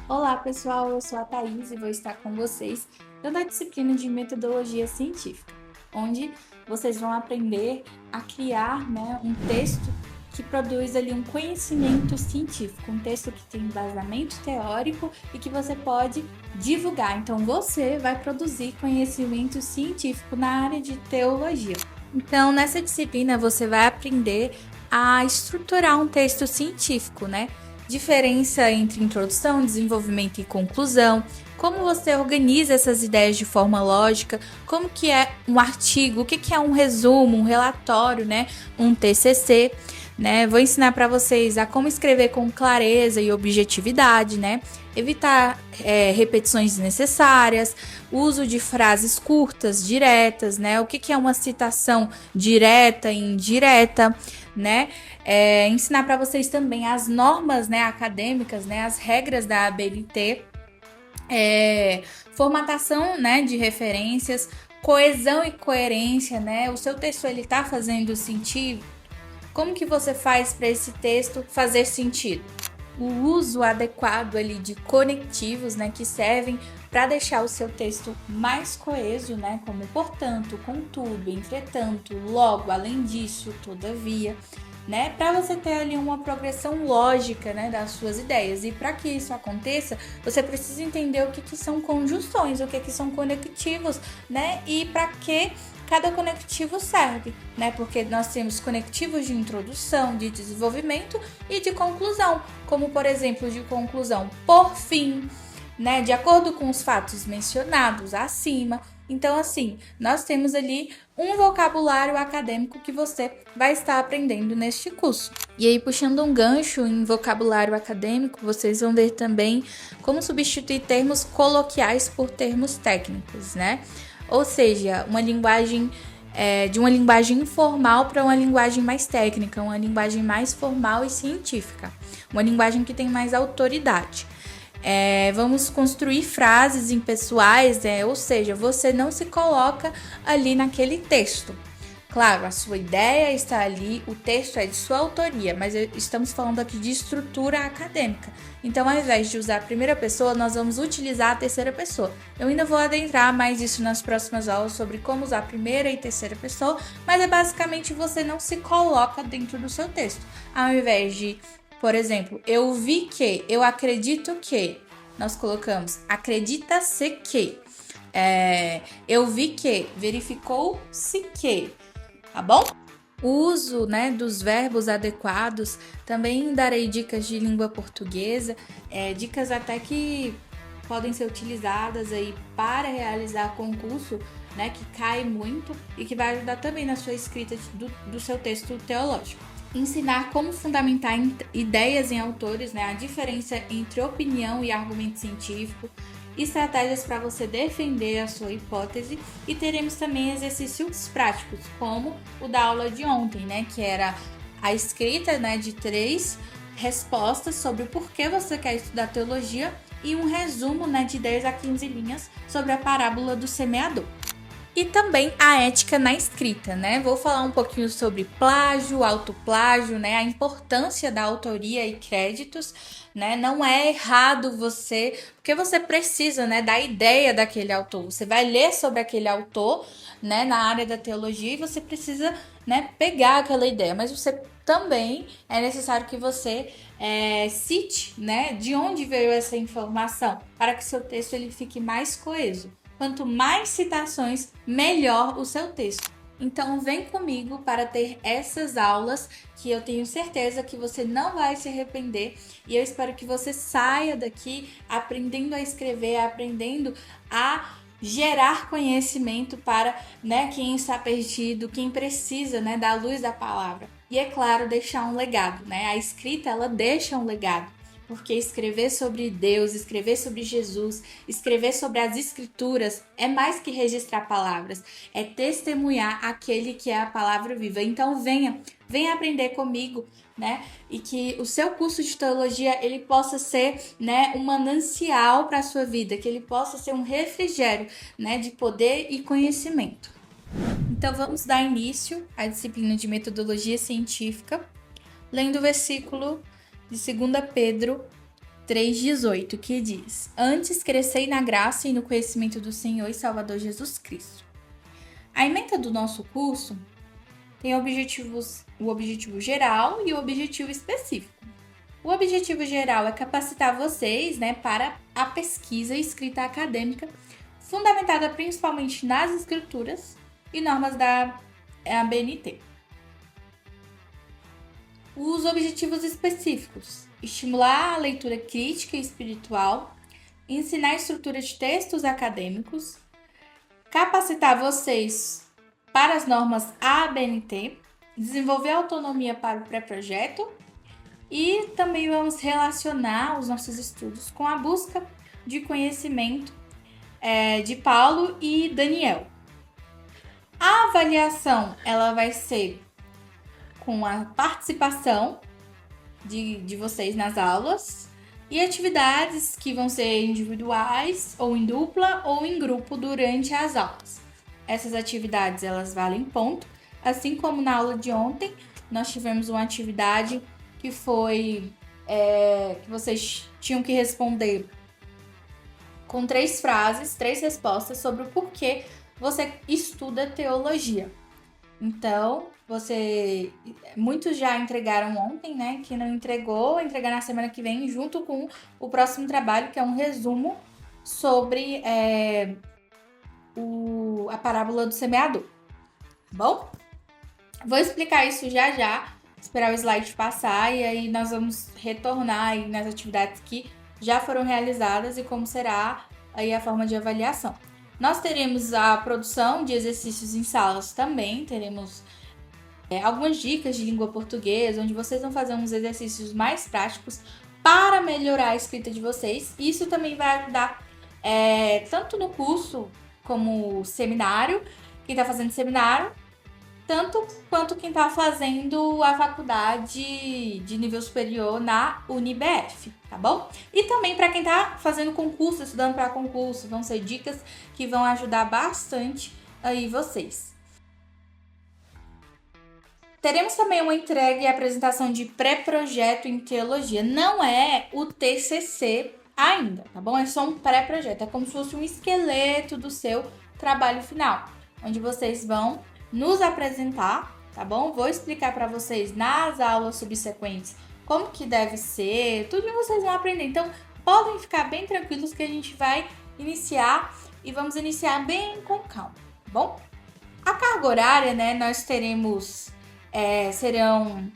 Olá, pessoal, eu sou a Thaís e vou estar com vocês dando a disciplina de metodologia científica, onde vocês vão aprender a criar, um texto que produz ali um conhecimento científico, um texto que tem embasamento teórico e que você pode divulgar. Então, você vai produzir conhecimento científico na área de teologia. Então, nessa disciplina, você vai aprender a estruturar um texto científico, né? Diferença entre introdução, desenvolvimento e conclusão, como você organiza essas ideias de forma lógica, como que é um artigo, o que que é um resumo, um relatório, né? Um TCC, né? Vou ensinar para vocês a como escrever com clareza e objetividade, né? Evitar repetições desnecessárias, uso de frases curtas, diretas, né? O que que é uma citação direta e indireta, né? Ensinar para vocês também as normas, né, acadêmicas, né, as regras da ABNT, formatação, né, de referências, coesão e coerência, né? O seu texto ele tá fazendo sentido? Como que você faz para esse texto fazer sentido? O uso adequado ali de conectivos, né, que servem para deixar o seu texto mais coeso, né, como portanto, contudo, entretanto, logo, além disso, todavia, né, para você ter ali uma progressão lógica, né, das suas ideias. E para que isso aconteça, você precisa entender o que que são conjunções, o que que são conectivos, né, e para que cada conectivo serve, né? Porque nós temos conectivos de introdução, de desenvolvimento e de conclusão, como por exemplo, de conclusão por fim, né? De acordo com os fatos mencionados acima. Então, assim, nós temos ali um vocabulário acadêmico que você vai estar aprendendo neste curso. E aí, puxando um gancho em vocabulário acadêmico, vocês vão ver também como substituir termos coloquiais por termos técnicos, né? Ou seja, uma linguagem de uma linguagem informal para uma linguagem mais técnica, uma linguagem mais formal e científica, uma linguagem que tem mais autoridade. Vamos construir frases impessoais, ou seja, você não se coloca ali naquele texto. Claro, a sua ideia está ali, o texto é de sua autoria, mas estamos falando aqui de estrutura acadêmica. Então, ao invés de usar a primeira pessoa, nós vamos utilizar a terceira pessoa. Eu ainda vou adentrar mais isso nas próximas aulas sobre como usar a primeira e terceira pessoa, mas é basicamente você não se coloca dentro do seu texto. Ao invés de, por exemplo, eu vi que, eu acredito que, nós colocamos acredita-se que, eu vi que, verificou-se que. Tá bom? O uso, né, dos verbos adequados, também darei dicas de língua portuguesa, dicas até que podem ser utilizadas aí para realizar concurso, né, que cai muito e que vai ajudar também na sua escrita do seu texto teológico. Ensinar como fundamentar ideias em autores, né, a diferença entre opinião e argumento científico, estratégias para você defender a sua hipótese e teremos também exercícios práticos, como o da aula de ontem, né, que era a escrita, né, de 3 respostas sobre o porquê você quer estudar teologia e um resumo, né, de 10 a 15 linhas sobre a parábola do semeador. E também a ética na escrita, né? Vou falar um pouquinho sobre plágio, autoplágio, né? A importância da autoria e créditos, né? Não é errado você, porque você precisa, né, da ideia daquele autor. Você vai ler sobre aquele autor, né, na área da teologia e você precisa, né, pegar aquela ideia, mas você também é necessário que você cite, né, de onde veio essa informação, para que seu texto ele fique mais coeso. Quanto mais citações, melhor o seu texto. Então vem comigo para ter essas aulas que eu tenho certeza que você não vai se arrepender e eu espero que você saia daqui aprendendo a escrever, aprendendo a gerar conhecimento para, né, quem está perdido, quem precisa, né, da luz da palavra. E é claro, deixar um legado, né? A escrita ela deixa um legado. Porque escrever sobre Deus, escrever sobre Jesus, escrever sobre as escrituras é mais que registrar palavras, é testemunhar aquele que é a palavra viva. Então venha aprender comigo, né? E que o seu curso de teologia ele possa ser, né, um manancial para a sua vida, que ele possa ser um refrigério, né, de poder e conhecimento. Então vamos dar início à disciplina de metodologia científica, lendo o versículo de 2 Pedro 3,18, que diz: Antes crescei na graça e no conhecimento do Senhor e Salvador Jesus Cristo. A ementa do nosso curso tem o objetivo geral e o objetivo específico. O objetivo geral é capacitar vocês, né, para a pesquisa e escrita acadêmica, fundamentada principalmente nas escrituras e normas da ABNT. Os objetivos específicos: estimular a leitura crítica e espiritual, ensinar a estrutura de textos acadêmicos, capacitar vocês para as normas ABNT, desenvolver autonomia para o pré-projeto e também vamos relacionar os nossos estudos com a busca de conhecimento de Paulo e Daniel. A avaliação ela vai ser com a participação de vocês nas aulas e atividades que vão ser individuais ou em dupla ou em grupo durante as aulas. Essas atividades elas valem ponto, assim como na aula de ontem nós tivemos uma atividade que foi que vocês tinham que responder com 3 frases, 3 respostas sobre o porquê você estuda teologia. Então, muitos já entregaram ontem, né? Que não entregou, vai entregar na semana que vem, junto com o próximo trabalho, que é um resumo sobre a parábola do semeador. Tá bom? Vou explicar isso já, esperar o slide passar e aí nós vamos retornar aí nas atividades que já foram realizadas e como será aí a forma de avaliação. Nós teremos a produção de exercícios em salas também, teremos algumas dicas de língua portuguesa, onde vocês vão fazer uns exercícios mais práticos para melhorar a escrita de vocês. Isso também vai ajudar tanto no curso como seminário, quem está fazendo seminário, tanto quanto quem está fazendo a faculdade de nível superior na UniBF, tá bom? E também para quem está fazendo concurso, estudando para concurso, vão ser dicas que vão ajudar bastante aí vocês. Teremos também uma entrega e apresentação de pré-projeto em teologia. Não é o TCC ainda, tá bom? É só um pré-projeto, é como se fosse um esqueleto do seu trabalho final, onde vocês vão nos apresentar, tá bom? Vou explicar para vocês nas aulas subsequentes como que deve ser, tudo que vocês vão aprender. Então, podem ficar bem tranquilos que a gente vai iniciar e vamos iniciar bem com calma, tá bom? A carga horária, né, nós teremos, serão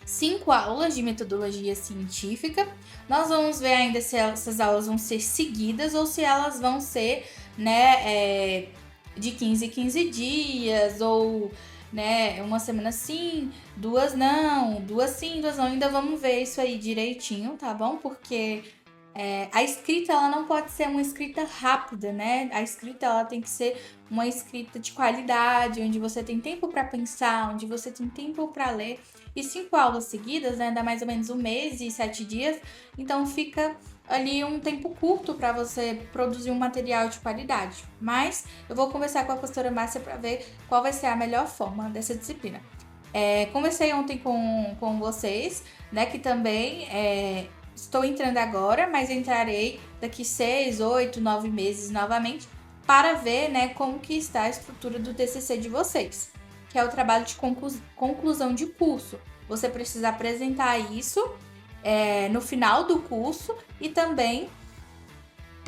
5 aulas de metodologia científica. Nós vamos ver ainda se essas aulas vão ser seguidas ou se elas vão ser, né, de 15 em 15 dias, ou né, uma semana sim, 2 não, 2 sim, 2 não. Ainda vamos ver isso aí direitinho, tá bom? Porque a escrita ela não pode ser uma escrita rápida, né? A escrita ela tem que ser uma escrita de qualidade, onde você tem tempo para pensar, onde você tem tempo para ler. E 5 aulas seguidas, né, dá mais ou menos 1 mês e 7 dias, então fica ali um tempo curto para você produzir um material de qualidade. Mas eu vou conversar com a pastora Márcia para ver qual vai ser a melhor forma dessa disciplina. Conversei ontem com vocês, né, que também estou entrando agora, mas entrarei daqui 6, 8, 9 meses novamente para ver, né, como que está a estrutura do TCC de vocês, que é o trabalho de conclusão de curso. Você precisa apresentar isso no final do curso e também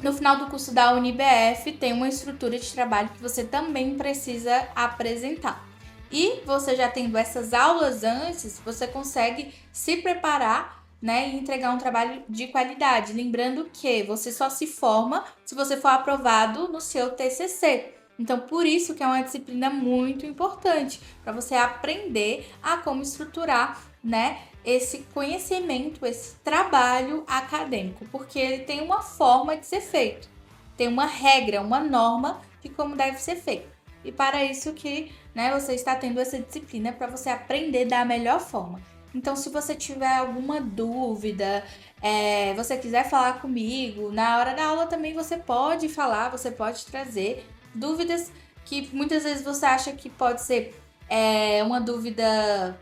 no final do curso da UniBF tem uma estrutura de trabalho que você também precisa apresentar. E você já tendo essas aulas antes, você consegue se preparar, né, e entregar um trabalho de qualidade. Lembrando que você só se forma se você for aprovado no seu TCC. Então, por isso que é uma disciplina muito importante, para você aprender a como estruturar, né, esse conhecimento, esse trabalho acadêmico, porque ele tem uma forma de ser feito, tem uma regra, uma norma de como deve ser feito. E para isso que, né, você está tendo essa disciplina para você aprender da melhor forma. Então, se você tiver alguma dúvida, você quiser falar comigo, na hora da aula também você pode falar, você pode trazer dúvidas que muitas vezes você acha que pode ser uma dúvida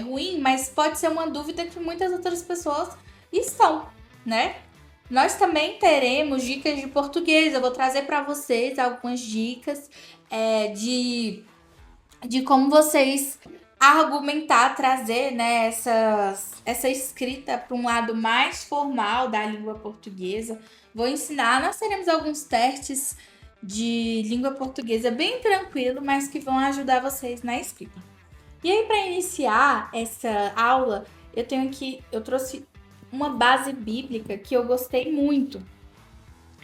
ruim, mas pode ser uma dúvida que muitas outras pessoas estão, né? Nós também teremos dicas de português. Eu vou trazer para vocês algumas dicas de como vocês argumentar, trazer, né, essa escrita para um lado mais formal da língua portuguesa. Vou ensinar, nós teremos alguns testes de língua portuguesa bem tranquilo, mas que vão ajudar vocês na escrita. E aí, para iniciar essa aula, eu trouxe uma base bíblica que eu gostei muito,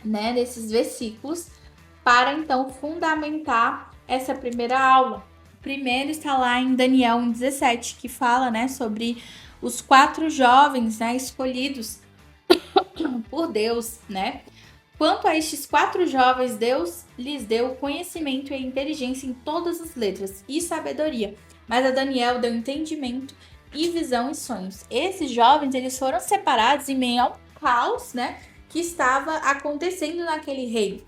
né, desses versículos, para então fundamentar essa primeira aula. Primeiro está lá em Daniel 1,17, que fala, né, sobre os 4 jovens, né, escolhidos por Deus, né? Quanto a estes 4 jovens, Deus lhes deu conhecimento e inteligência em todas as letras e sabedoria. Mas a Daniel deu entendimento e visão e sonhos. Esses jovens, eles foram separados em meio ao caos, né, que estava acontecendo naquele reino.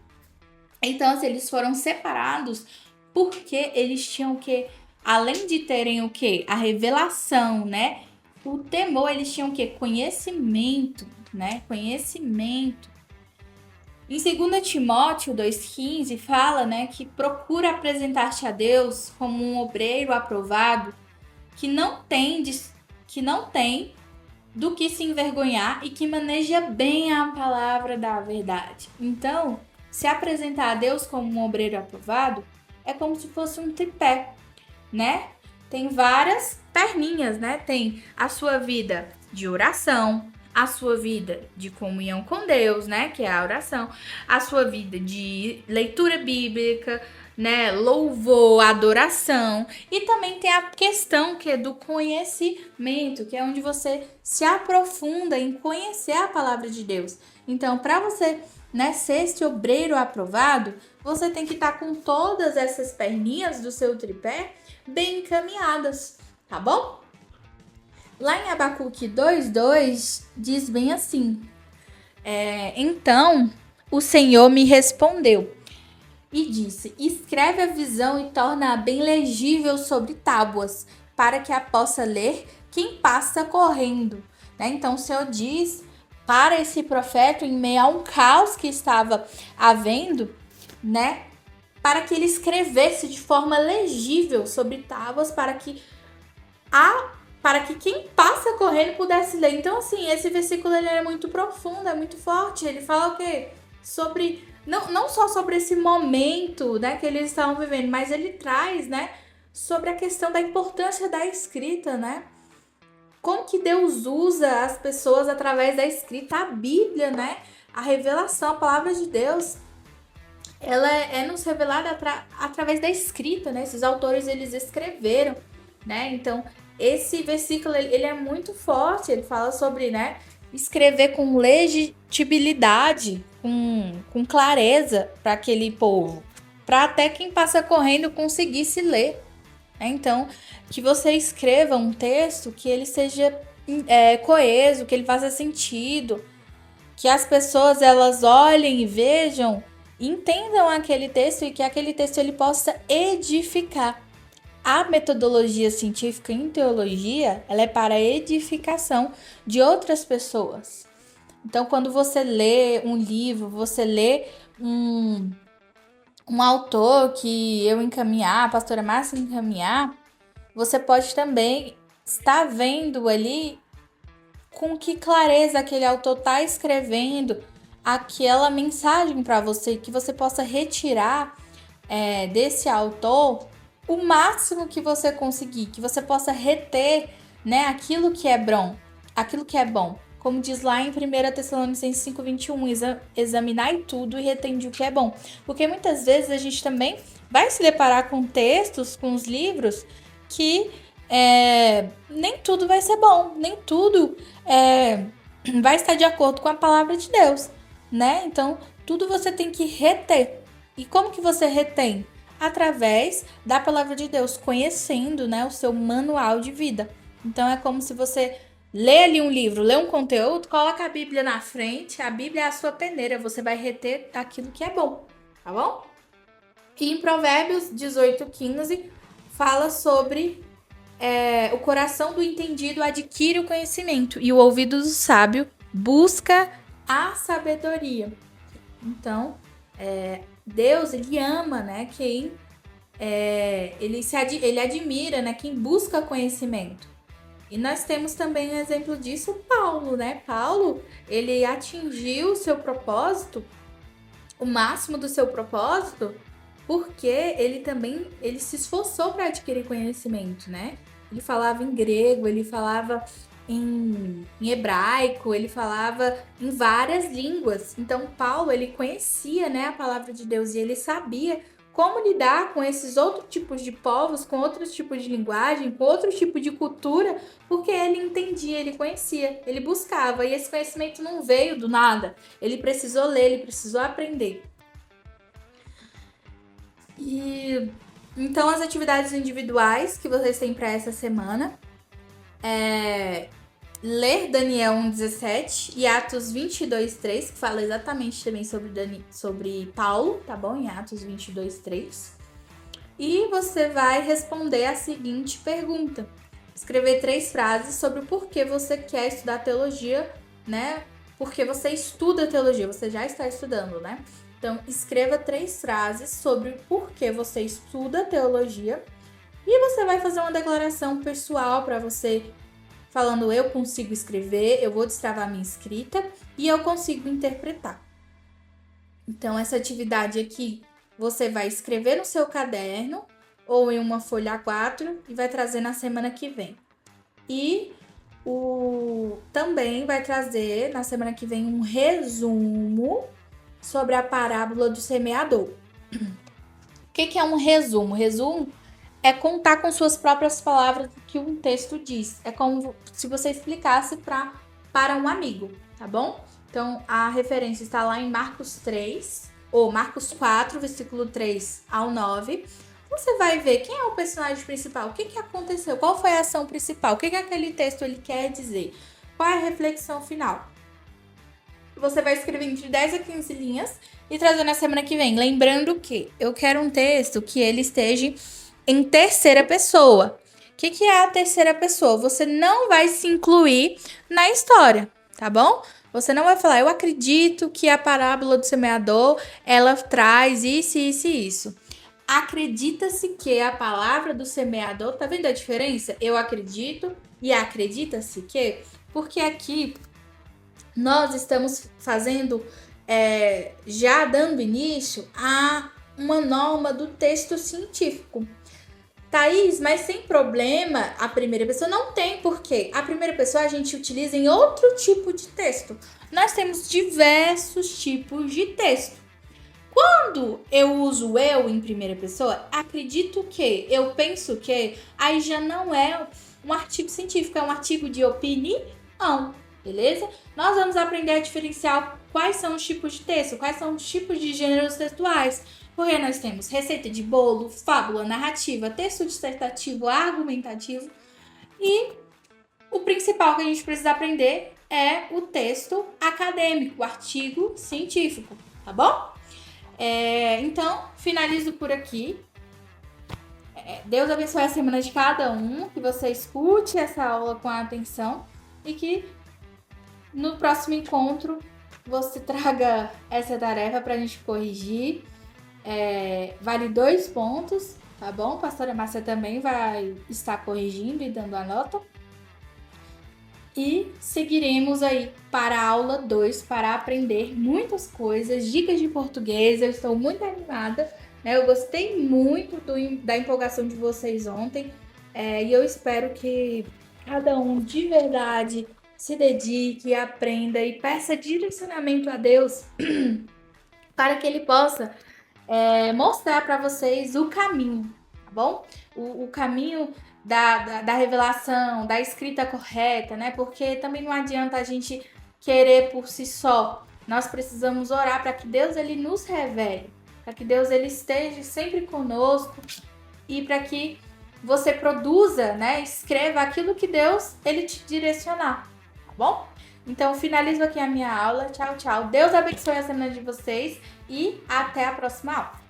Então, assim, eles foram separados porque eles tinham que, além de terem o quê? A revelação, né? O temor, eles tinham o quê? Conhecimento, né? Conhecimento. Em 2 Timóteo 2,15 fala, né, que procura apresentar-te a Deus como um obreiro aprovado, que não tem do que se envergonhar e que maneja bem a palavra da verdade. Então, se apresentar a Deus como um obreiro aprovado é como se fosse um tripé, né? Tem várias perninhas, né? Tem a sua vida de oração, a sua vida de comunhão com Deus, né? Que é a oração, a sua vida de leitura bíblica, né? Louvor, adoração. E também tem a questão que é do conhecimento, que é onde você se aprofunda em conhecer a palavra de Deus. Então, para você, né, ser esse obreiro aprovado, você tem que estar com todas essas perninhas do seu tripé bem encaminhadas, tá bom? Lá em Abacuque 2,2 diz bem assim: então o Senhor me respondeu e disse: escreve a visão e torna-a bem legível sobre tábuas, para que a possa ler quem passa correndo. Né? Então o Senhor diz para esse profeta, em meio a um caos que estava havendo, né, para que ele escrevesse de forma legível sobre tábuas, para que quem passa correndo pudesse ler. Então, assim, esse versículo ele é muito profundo, é muito forte. Ele fala o quê? Sobre, não só sobre esse momento, né, que eles estavam vivendo, mas ele traz, né, sobre a questão da importância da escrita, né? Como que Deus usa as pessoas através da escrita, a Bíblia, né? A revelação, a palavra de Deus, ela é nos revelada através da escrita, né? Esses autores, eles escreveram, né? Então, esse versículo, ele é muito forte, ele fala sobre, né, escrever com legibilidade, com clareza para aquele povo, para até quem passa correndo conseguisse ler. Então, que você escreva um texto que ele seja coeso, que ele faça sentido, que as pessoas elas olhem e vejam, entendam aquele texto e que aquele texto ele possa edificar. A metodologia científica em teologia, ela é para a edificação de outras pessoas. Então, quando você lê um livro, você lê um autor que eu encaminhar, a pastora Márcia encaminhar, você pode também estar vendo ali com que clareza aquele autor está escrevendo aquela mensagem para você, que você possa retirar desse autor o máximo que você conseguir, que você possa reter, né, aquilo que é bom. Como diz lá em 1 Tessalonicenses 5,21, examinai tudo e retende o que é bom. Porque muitas vezes a gente também vai se deparar com textos, com os livros, que nem tudo vai ser bom, nem tudo vai estar de acordo com a palavra de Deus, né? Então, tudo você tem que reter. E como que você retém? Através da palavra de Deus, conhecendo, né, o seu manual de vida. Então, é como se você lê ali um livro, lê um conteúdo, coloca a Bíblia na frente, a Bíblia é a sua peneira, você vai reter aquilo que é bom, tá bom? E em Provérbios 18,15 fala sobre o coração do entendido adquire o conhecimento e o ouvido do sábio busca a sabedoria. Então, Deus, ele ama, né, quem ele admira, né, quem busca conhecimento. E nós temos também um exemplo disso, Paulo, né? Paulo, ele atingiu o seu propósito, o máximo do seu propósito, porque ele se esforçou para adquirir conhecimento, né? Ele falava em grego, ele falava em hebraico, ele falava em várias línguas. Então, Paulo, ele conhecia, né, a palavra de Deus e ele sabia como lidar com esses outros tipos de povos, com outros tipos de linguagem, com outro tipo de cultura, porque ele entendia, ele conhecia, ele buscava. E esse conhecimento não veio do nada. Ele precisou ler, ele precisou aprender. E então as atividades individuais que vocês têm para essa semana é ler Daniel 1:17 e Atos 22:3, que fala exatamente também sobre Paulo, tá bom? Em Atos 22:3. E você vai responder a seguinte pergunta. Escrever 3 frases sobre o porquê você quer estudar teologia, né? Porque você estuda teologia, você já está estudando, né? Então, escreva 3 frases sobre o porquê você estuda teologia e você vai fazer uma declaração pessoal para você, falando: eu consigo escrever, eu vou destravar minha escrita e eu consigo interpretar. Então, essa atividade aqui, você vai escrever no seu caderno ou em uma folha A4 e vai trazer na semana que vem. E também vai trazer na semana que vem um resumo sobre a parábola do semeador. O que é um resumo? Resumo é contar com suas próprias palavras o que um texto diz. É como se você explicasse para um amigo, tá bom? Então, a referência está lá em Marcos 3, ou Marcos 4, versículo 3 ao 9. Você vai ver quem é o personagem principal, o que aconteceu, qual foi a ação principal, o que aquele texto ele quer dizer, qual é a reflexão final. Você vai escrever entre 10 a 15 linhas e trazer na semana que vem. Lembrando que eu quero um texto que ele esteja em terceira pessoa. O que é a terceira pessoa? Você não vai se incluir na história, tá bom? Você não vai falar: eu acredito que a parábola do semeador, ela traz isso, isso e isso. Acredita-se que a palavra do semeador, tá vendo a diferença? Eu acredito e acredita-se que, porque aqui nós estamos fazendo, já dando início a uma norma do texto científico. Thaís, mas sem problema, a primeira pessoa não tem porquê. A primeira pessoa a gente utiliza em outro tipo de texto. Nós temos diversos tipos de texto. Quando eu uso eu em primeira pessoa, acredito que, eu penso que, aí já não é um artigo científico, é um artigo de opinião, beleza? Nós vamos aprender a diferenciar quais são os tipos de texto, quais são os tipos de gêneros textuais. Porque nós temos receita de bolo, fábula, narrativa, texto dissertativo, argumentativo. E o principal que a gente precisa aprender é o texto acadêmico, o artigo científico, tá bom? Então, finalizo por aqui. Deus abençoe a semana de cada um, que você escute essa aula com atenção e que no próximo encontro você traga essa tarefa para a gente corrigir. Vale 2 pontos, tá bom? A pastora Márcia também vai estar corrigindo e dando a nota. E seguiremos aí para a aula 2 para aprender muitas coisas, dicas de português. Eu estou muito animada, né? Eu gostei muito da empolgação de vocês ontem. E eu espero que cada um de verdade se dedique, aprenda e peça direcionamento a Deus para que Ele possa mostrar para vocês o caminho, tá bom? O caminho da revelação, da escrita correta, né? Porque também não adianta a gente querer por si só. Nós precisamos orar para que Deus ele nos revele, para que Deus ele esteja sempre conosco e para que você produza, né? Escreva aquilo que Deus ele te direcionar, tá bom? Então, finalizo aqui a minha aula. Tchau, tchau. Deus abençoe a semana de vocês e até a próxima aula.